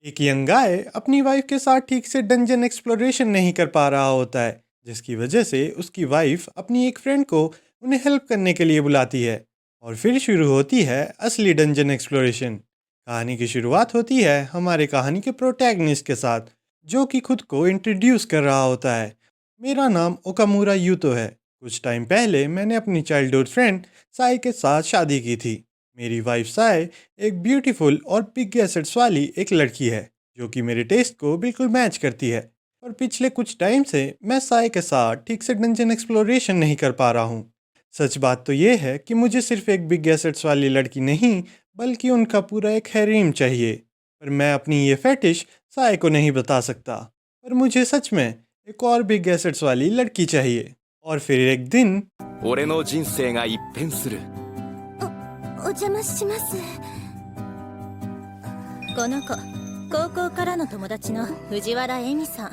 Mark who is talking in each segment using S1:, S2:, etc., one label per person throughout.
S1: एक young guy अपनी wife के साथ ठीक से डंजन एक्सप्लोरेशन नहीं कर पा रहा होता है, जिसकी वजह से उसकी वाइफ अपनी एक फ्रेंड को उन्हें हेल्प करने के लिए बुलाती है। और फिर शुरू होती है असली डंजन एक्सप्लोरेशन। कहानी की शुरुआत होती है हमारे कहानी के प्रोटैगनिस्ट के साथ, जो कि खुद को इंट्रोड्यूस कर रहा होता है। मेरा नाम ओकामुरा यूतो है। कुछ टाइम पहले मैंने अपनी चाइल्डहुड फ्रेंड साई के साथ शादी की थी। मेरी वाइफ साई एक ब्यूटीफुल और बिग एसेट्स वाली एक लड़की है, जो कि मेरे टेस्ट को बिल्कुल मैच करती है। और पिछले कुछ टाइम से मैं साई के साथ ठीक से डंजन एक्सप्लोरेशन नहीं कर पा रहा हूँ। सच बात तो ये है कि मुझे सिर्फ एक बिग एसेट्स वाली लड़की नहीं, बल्कि उनका पूरा एक हैरीम चाहिए। पर मैं अपनी ये फेटिश साई को नहीं बता सकता। पर मुझे सच में एक और बिग एसेट्स वाली लड़की चाहिए। और फिर एक दिन
S2: 俺の人生が一変する。
S3: お邪魔します。この子、高校からの友達の藤原恵美さん。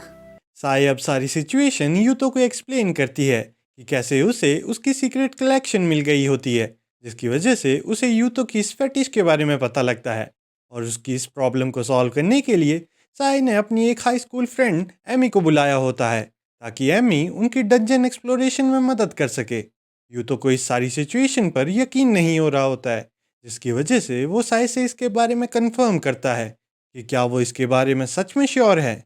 S1: साई अब सारी सिचुएशन यूतो को एक्सप्लेन करती है कि कैसे उसे उसकी सीक्रेट कलेक्शन मिल गई होती है, जिसकी वजह से उसे यूतो की इस फेटिश के बारे में पता लगता है। और उसकी इस प्रॉब्लम को सॉल्व करने के लिए साई ने अपनी एक हाई स्कूल फ्रेंड एमी को बुलाया होता है, ताकि एमी उनकी डंजन एक्सप्लोरेशन में मदद कर सके। यूतो को इस सारी सिचुएशन पर यकीन नहीं हो रहा होता है, जिसकी वजह से वो साई से इसके बारे में कंफर्म करता है कि क्या वो इसके बारे में सच में श्योर है।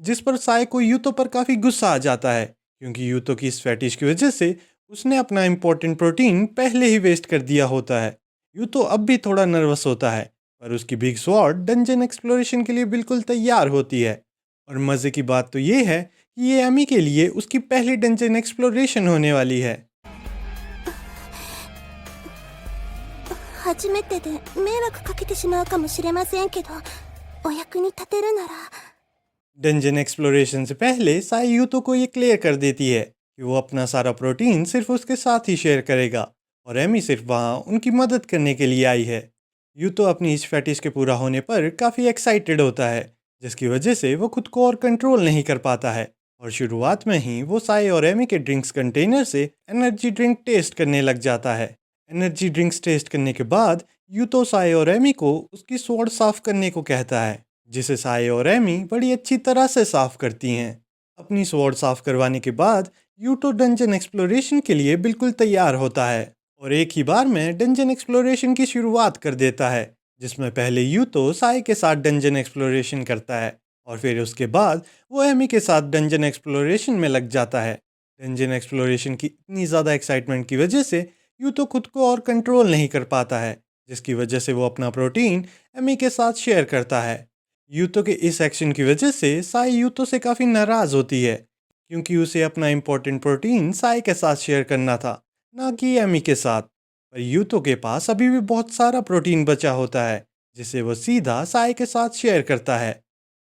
S1: जिस पर साई को यूतो पर काफ़ी गुस्सा आ जाता है, क्योंकि यूतो की इस फैटिश की वजह से उसने अपना इंपॉर्टेंट प्रोटीन पहले ही वेस्ट कर दिया होता है। यूतो अब भी थोड़ा नर्वस होता है, पर उसकी बिग स्वॉर्ड डंजन एक्सप्लोरेशन के लिए बिल्कुल तैयार होती है। और मज़े की बात तो ये है कि ये एमी के लिए उसकी पहली डंजन एक्सप्लोरेशन होने वाली है।
S3: 初めてで迷惑かけてしまうかもしれませんけど、お役に立てるなら。
S1: डंजन एक्सप्लोरेशन से पहले साई यूतो को ये क्लियर कर देती है कि वो अपना सारा प्रोटीन सिर्फ उसके साथ ही शेयर करेगा, और एमी सिर्फ वहाँ उनकी मदद करने के लिए आई है। यूतो अपनी इस फैटिश के पूरा होने पर काफ़ी एक्साइटेड होता है, जिसकी वजह से वो खुद को और कंट्रोल नहीं कर पाता है। और शुरुआत में ही वो साई और एमी के ड्रिंक्स कंटेनर से एनर्जी ड्रिंक टेस्ट करने लग जाता है। एनर्जी ड्रिंक्स टेस्ट करने के बाद यूतो साई और एमी को उसकी स्वॉर्ड साफ करने को कहता है, जिसे साई और एमी बड़ी अच्छी तरह से साफ करती हैं। अपनी स्वॉर्ड साफ करवाने के बाद यूतो डंजन एक्सप्लोरेशन के लिए बिल्कुल तैयार होता है, और एक ही बार में डंजन एक्सप्लोरेशन की शुरुआत कर देता है, जिसमें पहले यूतो साई के साथ डंजन एक्सप्लोरेशन करता है, और फिर उसके बाद वो एमी के साथ डंजन एक्सप्लोरेशन में लग जाता है। डंजन एक्सप्लोरेशन की इतनी ज़्यादा एक्साइटमेंट की वजह से यूतो खुद को और कंट्रोल नहीं कर पाता है, जिसकी वजह से वो अपना प्रोटीन एमी के साथ शेयर करता है। यूतो के इस एक्शन की वजह से साई यूतो से काफ़ी नाराज़ होती है, क्योंकि उसे अपना इम्पोर्टेंट प्रोटीन साई के साथ शेयर करना था, ना कि एमी के साथ। पर यूतो के पास अभी भी बहुत सारा प्रोटीन बचा होता है, जिसे वो सीधा साई के साथ शेयर करता है।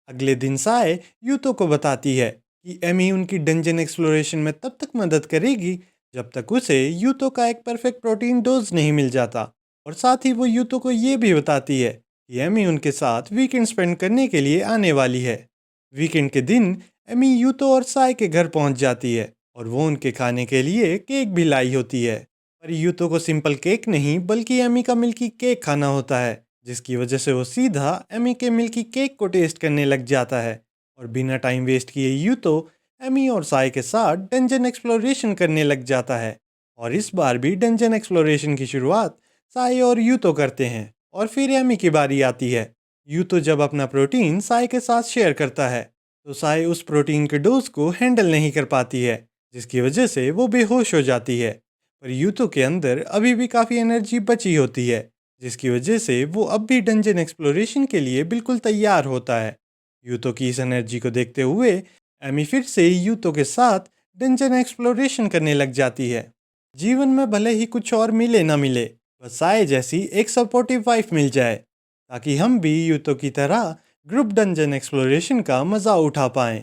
S1: अगले दिन साई यूतो को बताती है कि एमी उनकी डंजन एक्सप्लोरेशन में तब तक मदद करेगी जब तक उसे यूतो का एक परफेक्ट प्रोटीन डोज नहीं मिल जाता। और साथ ही वो यूतो को ये भी बताती है कि एमी उनके साथ वीकेंड स्पेंड करने के लिए आने वाली है। वीकेंड के दिन एमी यूतो और साई के घर पहुंच जाती है, और वो उनके खाने के लिए केक भी लाई होती है। पर यूतो को सिंपल केक नहीं, बल्कि एमी का मिल्की केक खाना होता है, जिसकी वजह से वो सीधा एमी के मिल्की केक को टेस्ट करने लग जाता है। और बिना टाइम वेस्ट किए यूतो एमी और साई के साथ डंजन एक्सप्लोरेशन करने लग जाता है। और इस बार भी डंजन एक्सप्लोरेशन की शुरुआत साई और यूतो करते हैं, और फिर एमी की बारी आती है। यूतो जब अपना प्रोटीन साई के साथ शेयर करता है, तो साई उस प्रोटीन के डोज को हैंडल नहीं कर पाती है, जिसकी वजह से वो बेहोश हो जाती है। पर यूतो के अंदर अभी भी काफ़ी एनर्जी बची होती है, जिसकी वजह से वो अब भी डंजन एक्सप्लोरेशन के लिए बिल्कुल तैयार होता है। यूतो की इस एनर्जी को देखते हुए एमी फिर से यूतो के साथ डंजन एक्सप्लोरेशन करने लग जाती है। जीवन में भले ही कुछ और मिले ना मिले, बस साई जैसी एक सपोर्टिव वाइफ मिल जाए, ताकि हम भी यूतो की तरह ग्रुप डंजन एक्सप्लोरेशन का मज़ा उठा पाएं।